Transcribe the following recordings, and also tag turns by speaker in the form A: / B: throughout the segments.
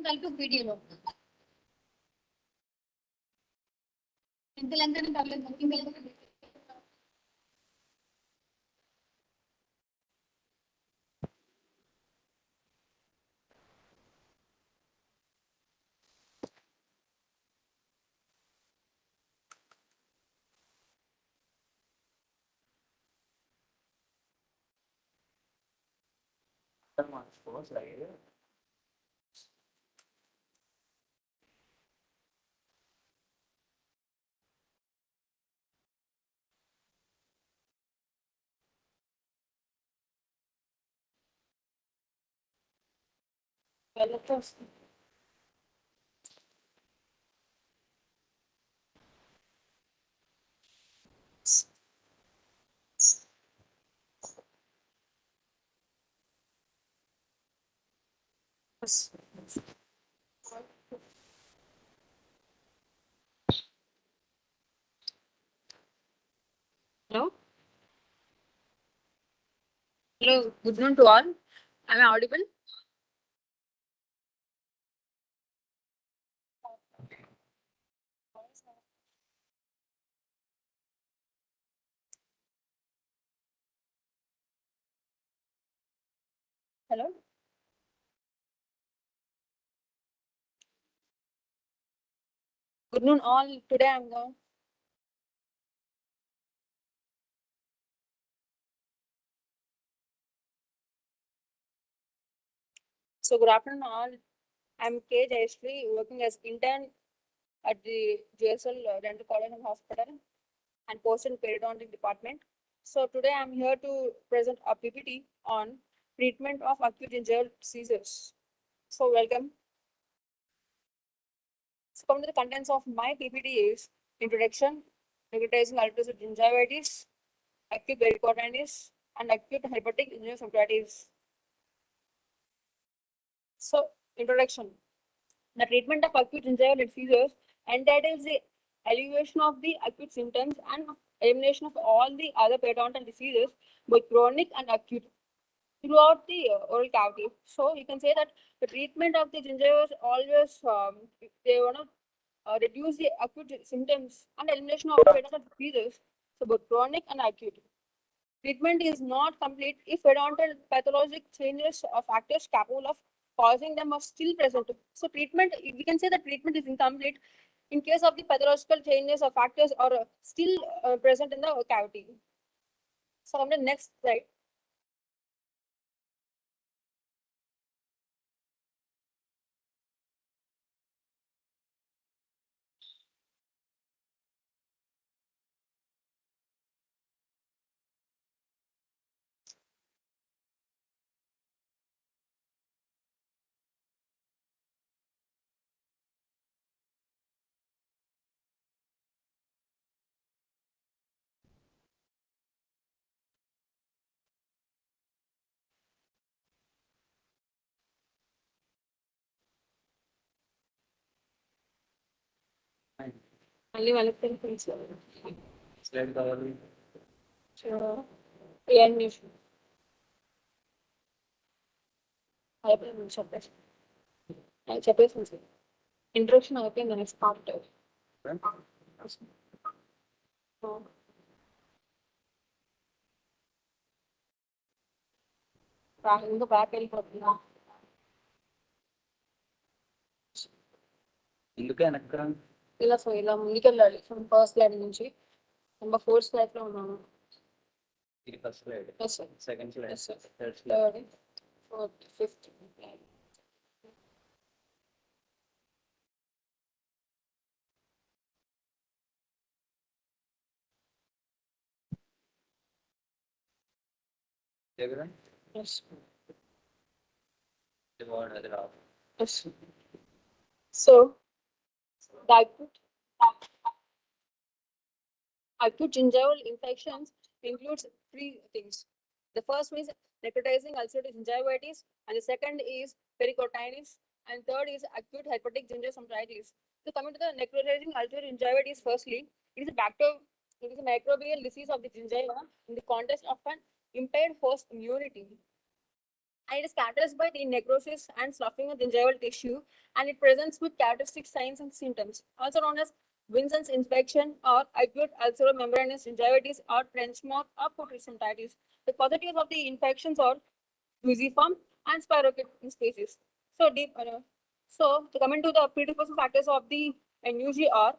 A: కలిపి వీడియోలో ఎంత లెంత్ అని పర్లేదు ఇంకా
B: Hello. Hello. Good noon to all. Am I audible? Hello. Good noon all. Today I'm going. So good afternoon all. I'm K. Jayashree, working as intern at the JSL Dental College and Hospital and post in periodontic department. So today I'm here to present a PPT on treatment of acute gingival seizures. So welcome. So coming to the contents of my PPT is introduction, necrotizing ulcerative gingivitis, acute pericarditis, and acute hepatic gingivitis. So introduction. The treatment of acute gingival seizures entails the alleviation of the acute symptoms and elimination of all the other periodontal diseases, both chronic and acute, throughout the oral cavity. So you can say that the treatment of the gingivals always they want to reduce the acute symptoms and elimination of periodontal diseases, so both chronic and acute. Treatment is not complete if periodontal pathologic changes or factors capable of causing them are still present. So treatment, we can say that treatment is incomplete in case of the pathological changes or factors are still present in the cavity. So on the next slide. మళ్ళీ వాళ్ళకి తెలిపించాలి
C: slide కావాలి
B: రియానిమేషన్ అయిపోయింది చెప్పేసి introduction అయిపోయింది next part ఇంకా back వెళ్ళిపోతుందా
C: ఎందుకు వెనక
B: ఇలా సో ఇలా ముందుకెళ్ళాలి ఫ్రమ్ ఫస్ట్ స్లైడ్ నుంచి నెంబర్ 4 స్లైడ్ లో ఉన్నాను
C: ఇది first slide
B: yes sir
C: second slide
B: yes sir
C: third slide
B: third fourth fifth
C: దగ్గర
B: ఎస్
C: ఇది వాడు అది రాదు
B: yes so the acute gingival infections includes three things. The first is necrotizing ulcerative gingivitis, and the second is pericarditis, and third is acute hepatic gingivitis. So coming to the necrotizing ulcerative gingivitis, firstly, it is a microbial disease of the gingiva in the context of an impaired host immunity. and it is characterized by the necrosis and sloughing of the gingival tissue, and it presents with characteristic signs and symptoms, also known as Vincent's infection or acute ulceromembranous gingivitis or trench mouth or putrescentitis. The causative of the infections are fusiform and spirochete species. So coming to the predisposing factors of the NUG are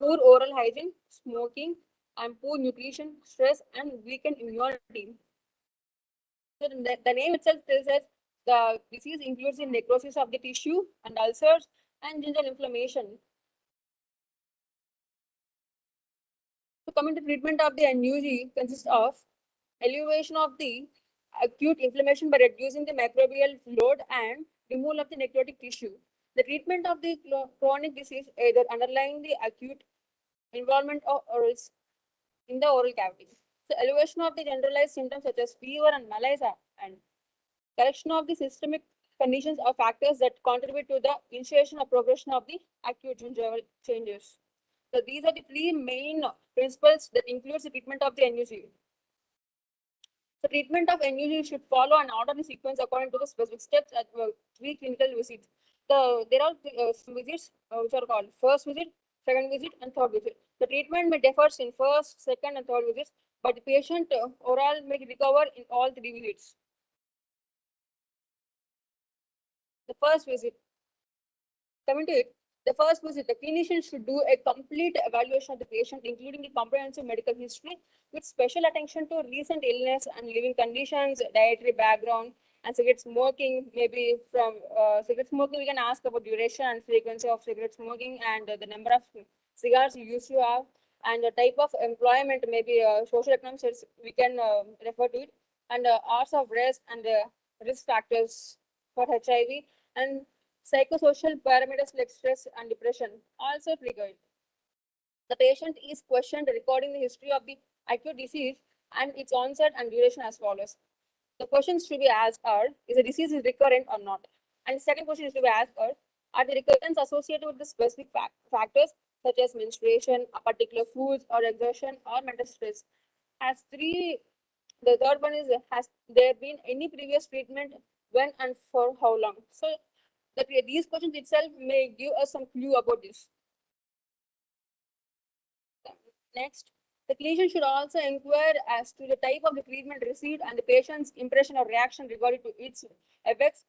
B: poor oral hygiene, smoking, and poor nutrition, stress, and weakened immunity. So the name itself tells us the disease includes the necrosis of the tissue and ulcers and gingival inflammation. So coming to treatment of the NUG consists of elevation of the acute inflammation by reducing the microbial load and removal of the necrotic tissue. The treatment of the chronic disease either underlying the acute involvement of orals in the oral cavity. So elevation of the generalized symptoms such as fever and malaise and correction of the systemic conditions or factors that contribute to the initiation or progression of the acute gingival changes. So these are the three main principles that includes the treatment of the NUG. The treatment of NUG should follow an orderly sequence according to the specific steps at three clinical visits. There are some visits which are called first visit, second visit, and third visit. The treatment may differ in first, second, and third visits, but the patient overall may recover in all three visits. The first visit, coming to it, the first visit, the clinician should do a complete evaluation of the patient, including the comprehensive medical history, with special attention to recent illness and living conditions, dietary background, and cigarette smoking. Maybe from cigarette smoking, we can ask about duration and frequency of cigarette smoking and the number of cigars you used to have, and the type of employment, maybe social economics, we can refer to it, and hours of rest and risk factors for HIV and psychosocial parameters like stress and depression also triggered. The patient is questioned regarding the history of the acute disease and its onset and duration as follows. The questions to be asked are, is the disease recurrent or not? And the second question is to be asked are the recurrence associated with the specific factors such as menstruation, a particular foods or exertion or mental stress? As three, the third one is, has there been any previous treatment, when and for how long? So that these questions itself may give us some clue about this. Next, the clinician should also inquire as to the type of the treatment received and the patient's impression or reaction regarding to its effects.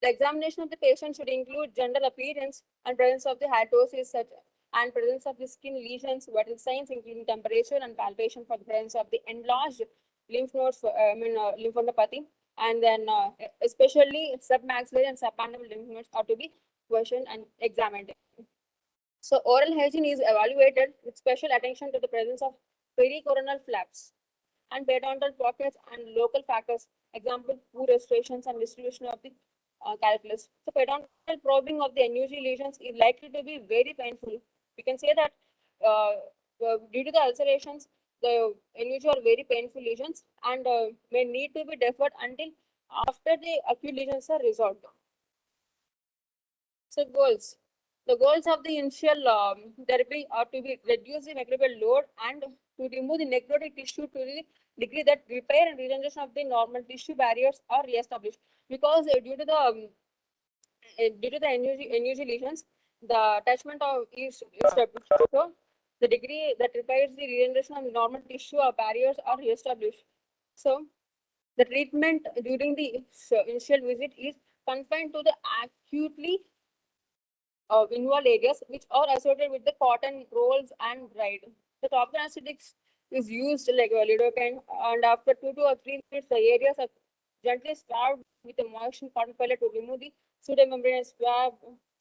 B: The examination of the patient should include general appearance and presence of the hatosis such and presence of the skin lesions, vital signs including temperature and palpation for the presence of the enlarged lymph nodes, lymphadenopathy, and then especially submaxillary and subpandibular lymph nodes are to be questioned and examined. So oral hygiene is evaluated with special attention to the presence of pericoronal flaps and periodontal pockets and local factors, example, poor restorations and distribution of the calculus. So periodontal probing of the NUG lesions is likely to be very painful. We can say that due to the ulcerations, the NUG are very painful lesions and may need to be deferred until after the acute lesions are resolved. So goals. The goals of the initial therapy are to be reduce the microbial load and to remove the necrotic tissue to the degree that repair and regeneration of the normal tissue barriers are re-established. Because due to the NUG lesions, the attachment of is established. So the degree that repairs the regeneration of the normal tissue or barriers are re-established. So the treatment during the initial visit is confined to the acutely involved areas which are associated with the cotton rolls and dried. The topical anesthetics is used like lidocaine, and after 2 to 3 minutes, the areas are gently swabbed with a moistened cotton pellet to remove the pseudomembrane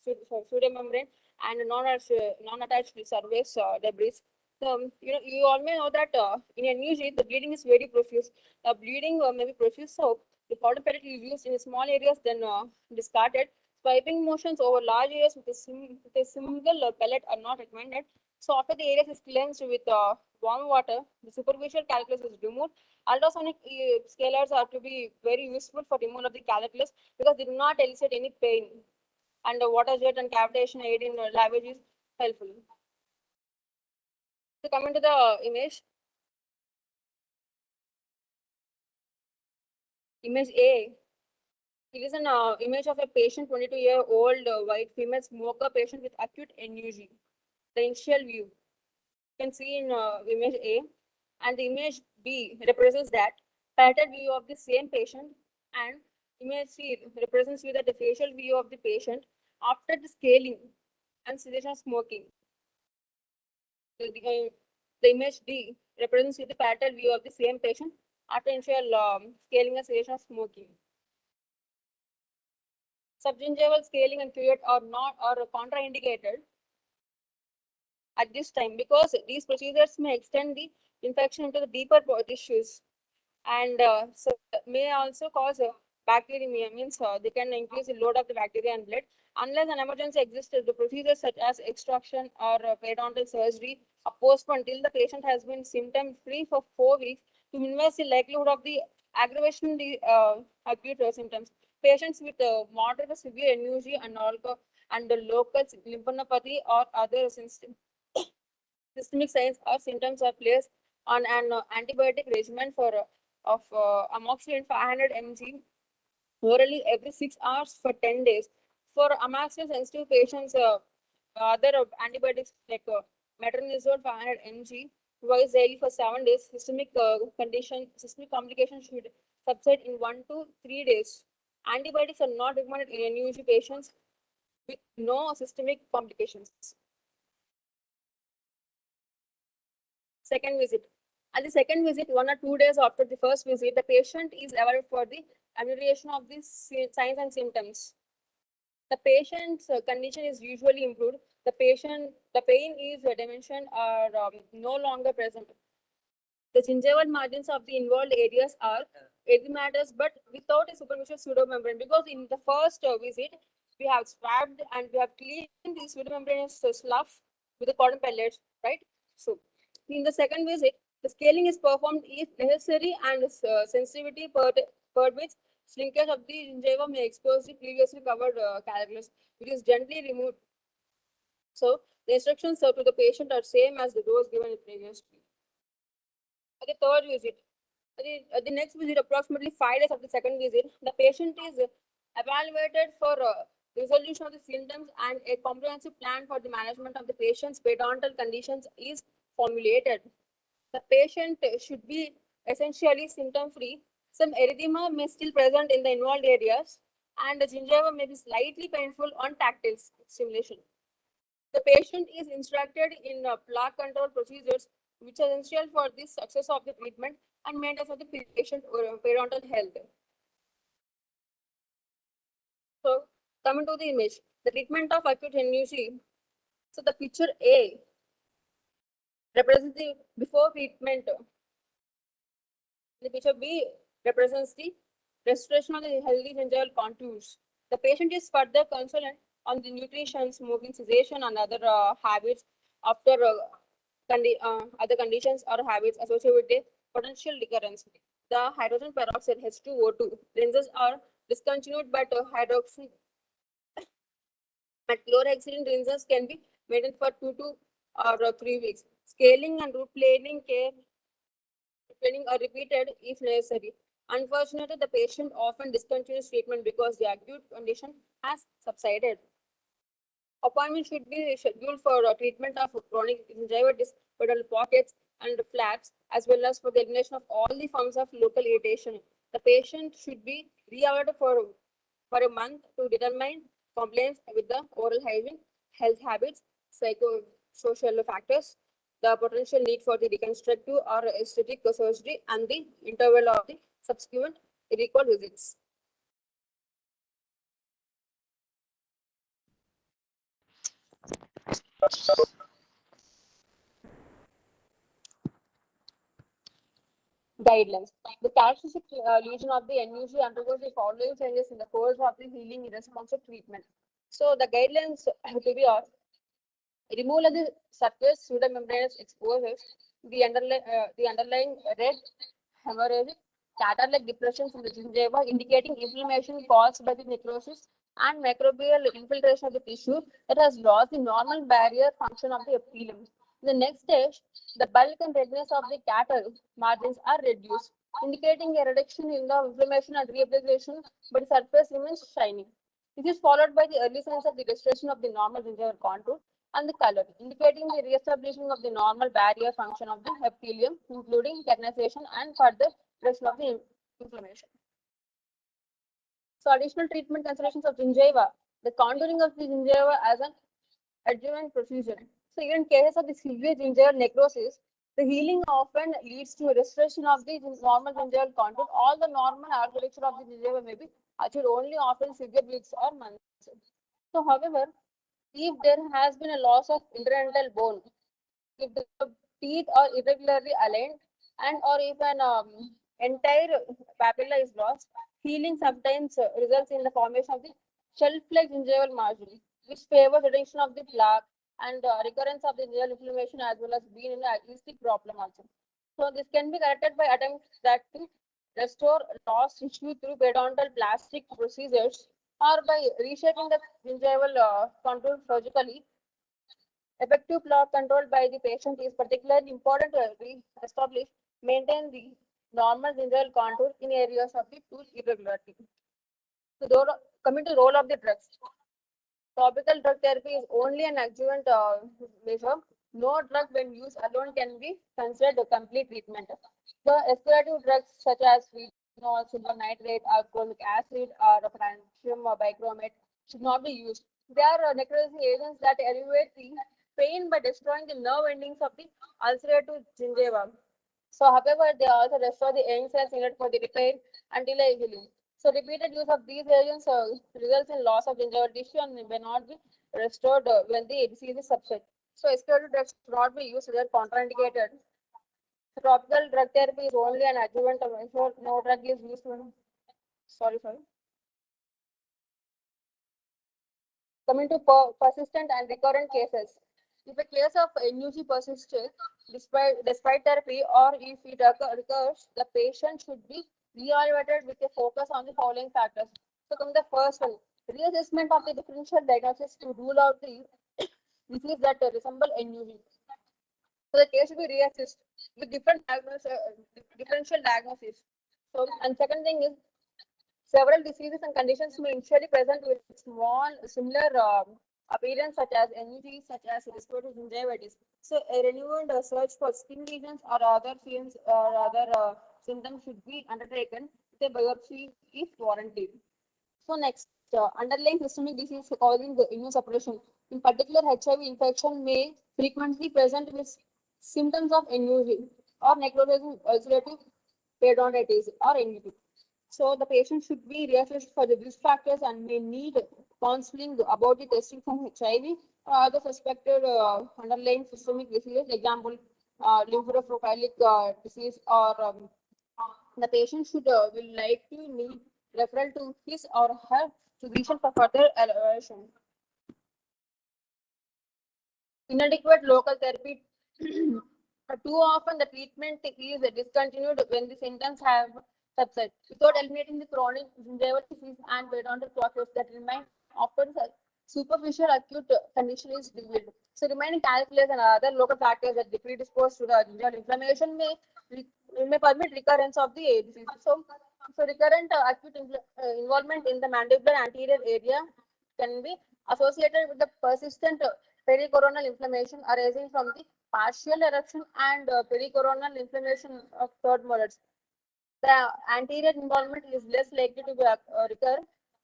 B: pseudomembrane and non-attached surface debris. So, you all may know that in NUG, the bleeding is very profuse. The bleeding may be profuse, so the cotton pellet is used in small areas, then discarded. Swiping motions over large areas with a single pellet are not recommended. So after the area is cleansed with warm water, the superficial calculus is removed. Ultrasonic scalars are to be very useful for removal of the calculus because they do not elicit any pain. And the water jet and cavitation aid in lavage is helpful. So coming to the image, Image A. It is an image of a patient, 22-year-old white female smoker patient with acute NUG. The initial view you can see in image A, and the image B represents that parietal view of the same patient, and image C represents you that the facial view of the patient after the scaling and cessation of smoking. The image D represents you the parietal view of the same patient after initial scaling and cessation of smoking. Subgingival scaling and cuvette are not or contraindicated at this time because these procedures may extend the infection into the deeper tissues and may also cause bacteremia, means they can increase the load of the bacteria and blood. Unless an emergency exists, the procedures such as extraction or periodontal surgery are postponed until the patient has been symptom free for 4 weeks to minimize the likelihood of the aggravation in the acute symptoms. Patients with moderate to severe NUG and the local lymphadenopathy or other systemic signs or symptoms are placed on an antibiotic regimen for of amoxicillin 500 mg orally every 6 hours for 10 days. For amoxicillin sensitive patients, other antibiotics like metronidazole 500 mg twice daily for 7 days. Systemic complications should subside in 1 to 3 days. Antibiotics are not recommended in NUG patients with no systemic complications. Second visit. At the second visit, 1 or 2 days after the first visit, the patient is evaluated for the amelioration of the signs and symptoms. The patient's condition is usually improved. The pain is diminished or no longer present. The gingival margins of the involved areas are erythematous but without a superficial pseudomembrane, because in the first visit, we have swabbed and we have cleaned the pseudomembranous slough with the cotton pellets, right? So, in the second visit, the scaling is performed if necessary and sensitivity per which shrinkage of the gingiva may expose the previously covered calculus, which is gently removed. So, the instructions to the patient are same as the dose given previously. At the third visit, the next visit, approximately 5 days after the second visit, the patient is evaluated for resolution of the symptoms and a comprehensive plan for the management of the patient's periodontal conditions is formulated. The patient should be essentially symptom-free. Some erythema may still present in the involved areas, and the gingiva may be slightly painful on tactile stimulation. The patient is instructed in plaque control procedures, which are essential for the success of the treatment and maintenance of the patient periodontal health. So, coming to the image, the treatment of acute NUC. So, the picture A represents the before treatment. The picture B represents the restoration of the healthy gingival contours. The patient is further concerned on the nutrition, smoking cessation, and other habits after other conditions or habits associated with a potential recurrence. The hydrogen peroxide H2O2 lenses are discontinued, but hydroxy and chlorhexidine lenses can be maintained for 2 to or 3 weeks. Scaling and root planing care training are repeated if necessary. Unfortunately, the patient often discontinues treatment because the acute condition has subsided. Appointment should be scheduled for treatment of chronic gingivitis, pedal pockets, and flaps, as well as for the elimination of all the forms of local irritation. The patient should be re-evaluated for a month to determine compliance with the oral hygiene, health habits, psychosocial factors, the potential need for the reconstructive or aesthetic surgery, and the interval of the subsequent recall visits. Guidelines. The characteristic lesion of the NUG undergoes the following changes in the course of the healing responsive treatment. So the guidelines to be are removal of the surface pseudomembranous exposures, the underlying red hemorrhagic scatter-like depressions in the gingiva indicating inflammation caused by the necrosis and microbial infiltration of the tissue that has lost the normal barrier function of the epithelium. In the next stage, the bulk and redness of the cattle margins are reduced. indicating a reduction in the inflammation and rehabilitation, but the surface remains shiny. This is followed by the early signs of the restoration of the normal gingival contour and the color, indicating the reestablishing of the normal barrier function of the epithelium, including tetanization and further reduction of the inflammation. So additional treatment considerations of gingiva, the contouring of the gingiva as an adjuvant procedure. So even in cases of the severe gingival necrosis, the healing often leads to a restoration of the normal gingival contour. All the normal architecture of the gingiva may be achieved only after severe weeks or months. So however, if there has been a loss of interdental bone, if the teeth are irregularly aligned, and or if an entire papilla is lost, healing sometimes results in the formation of the shelf-like gingival margin, which favors reduction of the plaque and recurrence of the gingival inflammation as well as being an acoustic problem also. So this can be corrected by attempts that to restore lost tissue through periodontal plastic procedures or by reshaping the gingival contour surgically. Effective plaque control by the patient is particularly important to establish, maintain the normal gingival contour in areas of the tooth irregularity. So, coming to role of the drugs, topical drug therapy is only an adjuvant measure. No drug, when used alone, can be considered a complete treatment. The explorative drugs such as phenol, silver nitrate, alcoholic acid, or potassium bichromate should not be used. They are necrosis agents that elevate the pain by destroying the nerve endings of the ulcerative gingiva. So, however, they also restore the young cells needed for the repair and delay healing. So, repeated use of these agents results in loss of gingival tissue and may not be restored when the disease is subside. So, explorative drugs should not be used; they are contraindicated. Topical drug therapy is only an adjuvant measure. No drug is used. Sorry. Coming to persistent and recurrent cases. If a case of NUG persists despite therapy or if it recurs, the patient should be reevaluated with a focus on the following factors. So, come the first one, reassessment of the differential diagnosis to rule out the disease that resemble NUG. So, the case should be reassessed with differential diagnosis. So, and second thing is several diseases and conditions may initially present with small similar appearance such as NUG, such as respiratory gingivitis. So a renewed search for skin lesions or other symptoms symptoms should be undertaken with a biopsy if warranted. So next, underlying systemic disease causing the immunosuppression. In particular, HIV infection may frequently present with symptoms of NUG or necrotizing ulcerative periodontitis or NUP. So the patient should be reassessed for the risk factors and may need counseling about the testing from HIV or other suspected underlying systemic diseases, example, lymphoprophilic disease, or the patient should will like to need referral to his or her physician for further evaluation. Inadequate local therapy. Too often, the treatment is discontinued when the symptoms have subsided without eliminating the chronic gingival disease and periodontal process that remain after the superficial acute condition is revealed. So, remaining calculus and other local factors that predispose to the gingival inflammation may permit recurrence of the disease. So recurrent acute involvement in the mandibular anterior area can be associated with the persistent pericoronal inflammation arising from the partial eruption and pericoronal inflammation of third molars. The anterior involvement is less likely to be, recur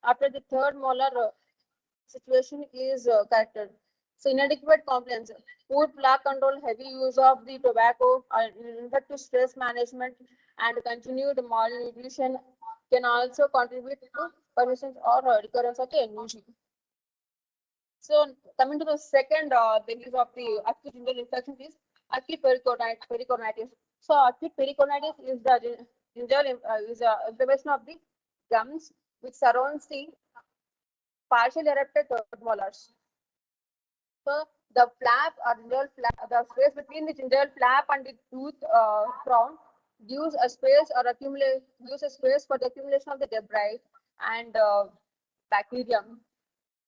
B: after the third molar situation is corrected. So inadequate compliance, poor plaque control, heavy use of the tobacco, ineffective stress management, and continued malnutrition can also contribute to persistence or recurrence of the NUG. So coming to the second basis of the acute gingival infection is acute pericoronitis. So acute pericoronitis is the gingival is inflammation of the gums which surrounds the partially erupted third molars. So the flap or gingival flap, the space between the gingival flap and the tooth crown gives a space or accumulate gives a space for the accumulation of the debris and bacterium.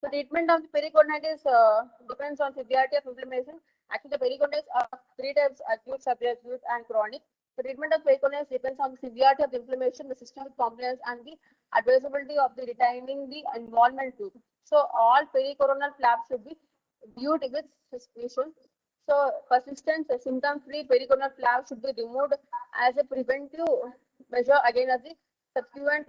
B: So treatment of the pericoronitis depends on severity of inflammation. Actually, the pericoronitis are three types: acute, subacute, and chronic. The treatment of pericorneus depends on the severity of the inflammation, the systemic compliance, and the advisability of the retaining the involvement tooth. So all pericoronal flaps should be viewed with suspicion. So persistent symptom-free pericorneal flap should be removed as a preventive measure against the subsequent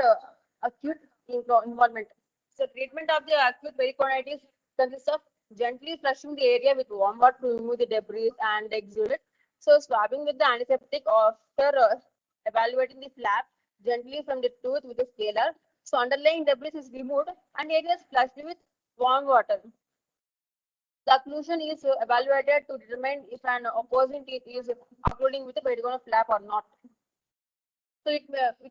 B: acute involvement. So treatment of the acute pericornitis consists of gently flushing the area with warm water to remove the debris and exudate. So swabbing with the antiseptic after evaluating the flap gently from the tooth with a scaler. So underlying debris is removed and areas flushed with warm water. The occlusion is evaluated to determine if an opposing teeth is occluding with a perigonal flap or not. So it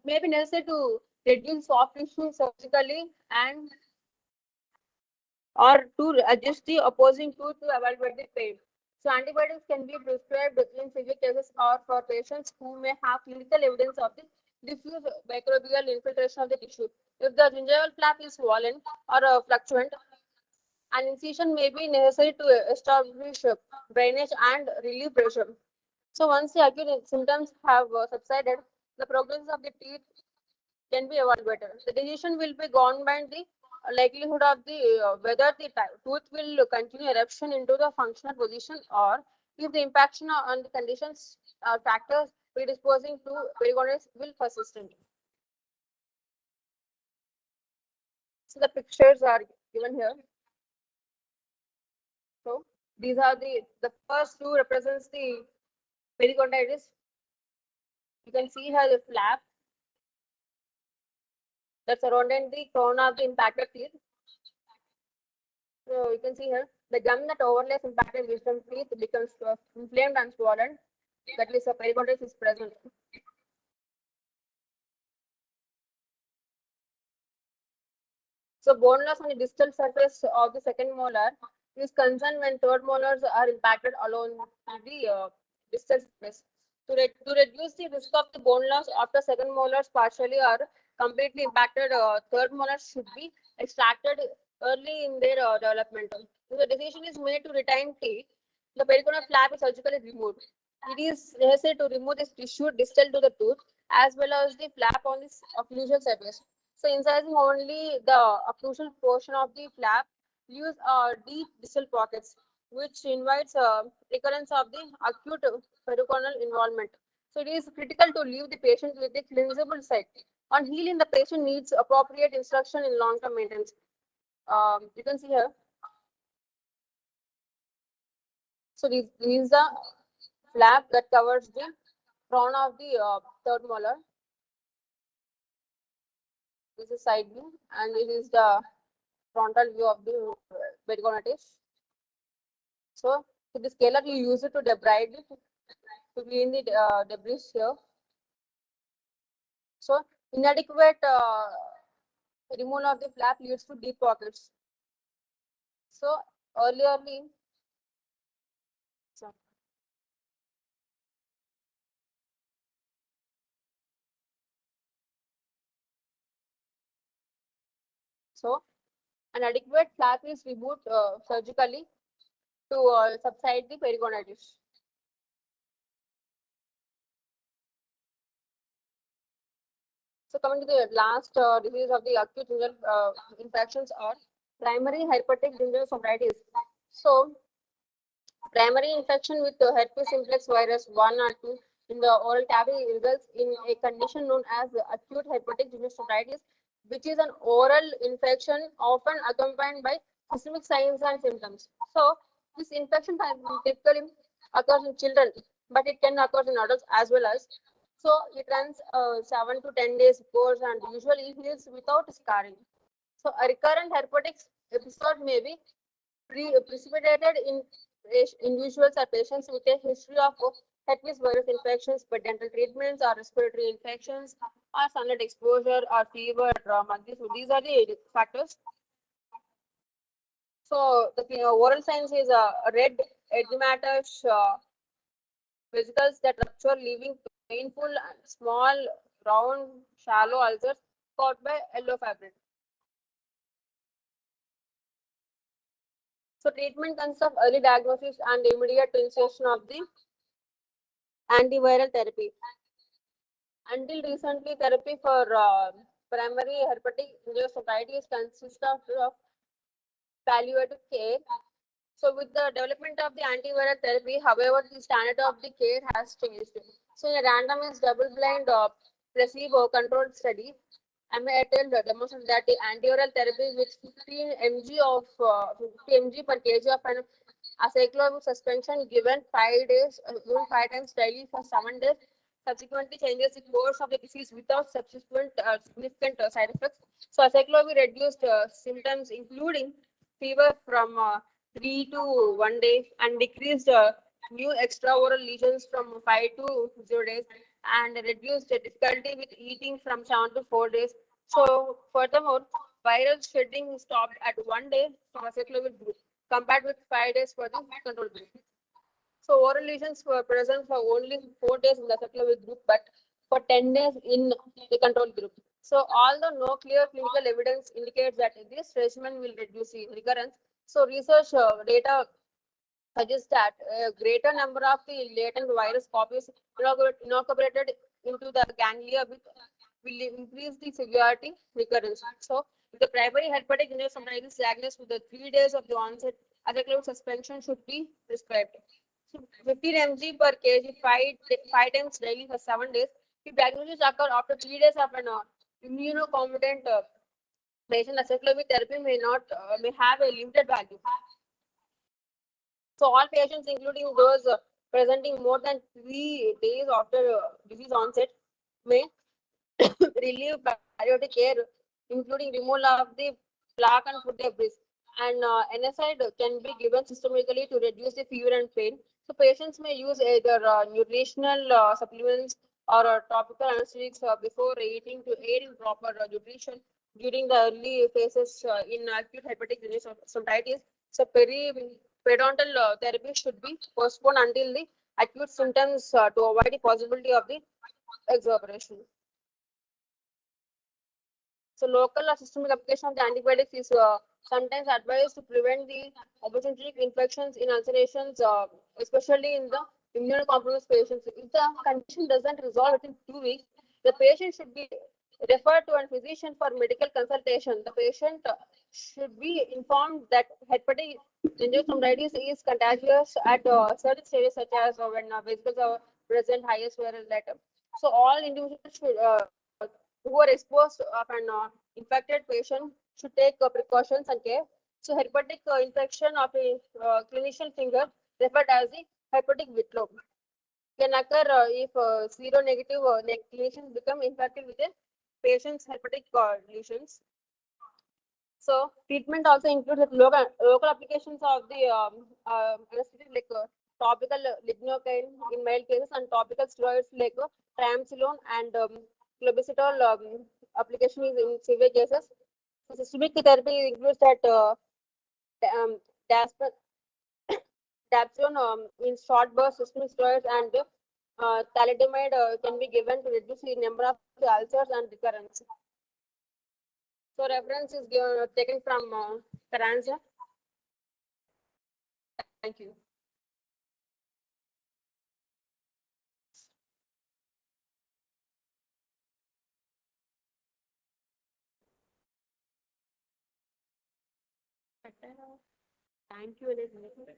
B: may be necessary to reduce soft tissue surgically and or to adjust the opposing tooth to evaluate the pain. So antibiotics can be prescribed in severe cases or for patients who may have clinical evidence of the diffuse microbial infiltration of the tissue. If the gingival flap is swollen or fluctuant, an incision may be necessary to establish drainage and relieve pressure. So once the acute symptoms have subsided, the prognosis of the teeth can be evaluated. The decision will be governed by the likelihood of the whether the tooth will continue eruption into the functional position or if the impaction on the conditions or factors predisposing to perigonus will persistent. So the pictures are given here. So these are the first two represents the perigontitis. You can see here the flap that surrounded the crown of the impacted teeth. So you can see here the gum that overlays impacted wisdom teeth becomes inflamed and swollen. That is a perigontitis is present. So bone loss on the distal surface of the second molar is concerned when third molars are impacted along the distal surface. To reduce the risk of the bone loss after second molars partially or completely impacted, third molars should be extracted early in their development. If the decision is made to retain teeth, the perigonal flap is surgically removed. It is necessary to remove this tissue distal to the tooth as well as the flap on this occlusal surface. So incising only the occlusal portion of the flap leaves deep distal pockets, which invites recurrence of the acute pericorneal involvement. So it is critical to leave the patient with a cleansable site. On healing, the patient needs appropriate instruction in long-term maintenance. You can see here. So this is the flap that covers the crown of the third molar. This is side view, and this is the frontal view of the perigontitis. So, with the scaler, you use it to debride it to clean the debris here. So, inadequate removal of the flap leads to deep pockets. So, earlierly, so, so an adequate flap is removed surgically to subside the perigontitis. So coming to the last disease of the acute gingival infections or primary hypertrophic gingivitis. So primary infection with the herpes simplex virus 1 or 2 in the oral cavity results in a condition known as acute herpetic gingivitis, which is an oral infection often accompanied by systemic signs and symptoms. So this infection typically occurs in children, but it can occur in adults as well as. So it runs 7 to 10 days course and usually heals without scarring. So a recurrent herpetic episode may be precipitated in individuals or patients with a history of herpes virus infections, but dental treatments or respiratory infections or sunlight exposure or fever, trauma. These are the factors. So the oral signs is a red edematous vesicles that rupture, leaving painful and small, round, shallow ulcers caused by yellow fabric. So treatment consists of early diagnosis and immediate initiation of the antiviral therapy. Until recently, therapy for primary hepatic angiocytosis consists of palliative care. So with the development of the antiviral therapy, however, the standard of the care has changed. So in a randomized double-blind placebo-controlled study, Amatel demonstrated that the antiviral therapy with 15 mg of 50 mg per kg of an aceclopine suspension given 5 days, given 5 times daily for 7 days, subsequently changes the course of the disease without subsequent significant side effects. So aceclopine reduced symptoms including fever from 3 to 1 day and decreased new extraoral lesions from 5 to 0 days and reduced the difficulty with eating from 7 to 4 days. So furthermore, viral shedding stopped at 1 day for aceclopine group compared with 5 days for the control group. So oral lesions were present for only 4 days in the aceclopine group, but for 10 days in the control group. So although no clear clinical evidence indicates that this regimen will reduce the recurrence, so research data suggests that a greater number of the latent virus copies inoculated into the ganglia will increase the severity recurrence. So, if the primary hepatic angiocytosis is diagnosed with the 3 days of the onset, aceclopine suspension should be prescribed. So 15 mg per kg 5 times daily for 7 days. If diagnosis occur after 3 days of an immunocompetent patient, aceclopine therapy may have a limited value. So all patients, including those presenting more than 3 days after disease onset, may relieve palliative care, including removal of the plaque and food debris. And NSAID can be given systemically to reduce the fever and pain. So patients may use either nutritional supplements or topical anesthetics before eating to aid in proper nutrition during the early phases in acute hepatic stomatitis. So periodontal therapy should be postponed until the acute symptoms to avoid the possibility of the exacerbation. So local or systemic application of the antibiotics is sometimes advised to prevent the opportunistic infections in ulcerations, especially in the immunocompromised patients. If the condition doesn't resolve within 2 weeks, the patient should be referred to a physician for medical consultation. The patient should be informed that hepatic gingivitis is contagious at certain stages, such as when vesicles are present highest viral letter. So all individuals should who are exposed of an infected patient should take precautions and care. So hepatic infection of a clinician finger, referred as the hepatic whitlow, can occur if seronegative clinicians become infected with a patient's hepatic lesions. So treatment also includes local applications of the anesthetic like topical lignocaine in mild cases and topical steroids like triamcinolone and clobetasol application is in severe cases. So systemic therapy includes that um, dasp- dapsone in short burst systemic steroids and thalidomide can be given to reduce the number of the ulcers and recurrence. So reference is given, taken from Carranza. Thank you. Thank you.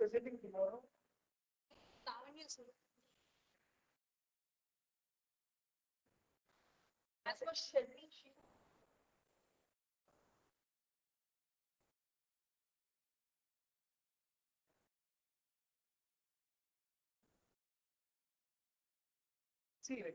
D: presenting tomorrow?
B: As for schedule, she
D: See, like,